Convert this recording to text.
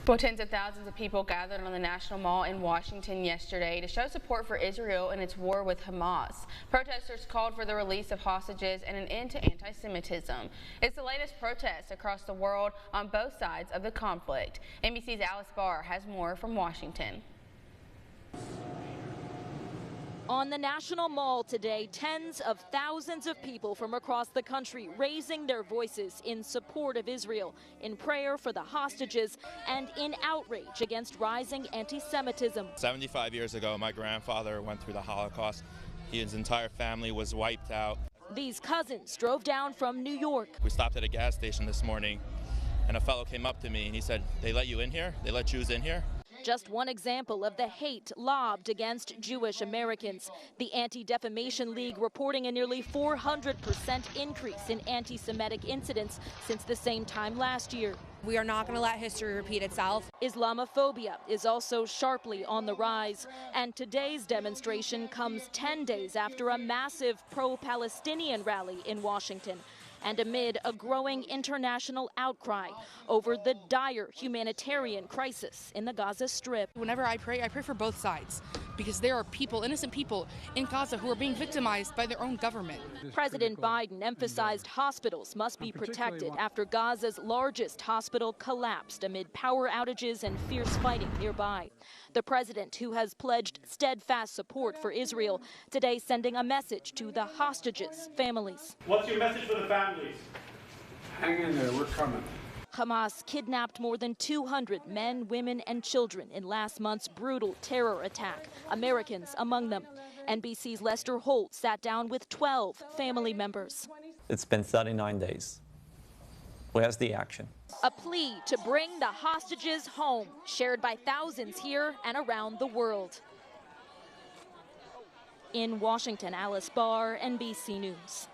Well, tens of thousands of people gathered on the National Mall in Washington yesterday to show support for Israel in its war with Hamas. Protesters called for the release of hostages and an end to anti-Semitism. It's the latest protest across the world on both sides of the conflict. NBC's Alice Barr has more from Washington. On the National Mall today, tens of thousands of people from across the country raising their voices in support of Israel, in prayer for the hostages, and in outrage against rising anti-Semitism. 75 years ago, my grandfather went through the Holocaust. His entire family was wiped out. These cousins drove down from New York. We stopped at a gas station this morning, and a fellow came up to me and he said, "They let you in here? They let Jews in here?" Just one example of the hate lobbed against Jewish Americans. The Anti-Defamation League reporting a nearly 400% increase in anti-Semitic incidents since the same time last year. We are not going to let history repeat itself. Islamophobia is also sharply on the rise, and today's demonstration comes 10 days after a massive pro-Palestinian rally in Washington, and amid a growing international outcry over the dire humanitarian crisis in the Gaza Strip. Whenever I pray for both sides, because there are people, innocent people in Gaza who are being victimized by their own government. President Biden emphasized hospitals must be protected after Gaza's largest hospital collapsed amid power outages and fierce fighting nearby. The president, who has pledged steadfast support for Israel, today sending a message to the hostages' families. What's your message for the families? Hang in there, we're coming. Hamas kidnapped more than 200 men, women, and children in last month's brutal terror attack, Americans among them. NBC's Lester Holt sat down with 12 family members. It's been 39 days. Where's the action? A plea to bring the hostages home, shared by thousands here and around the world. In Washington, Alice Barr, NBC News.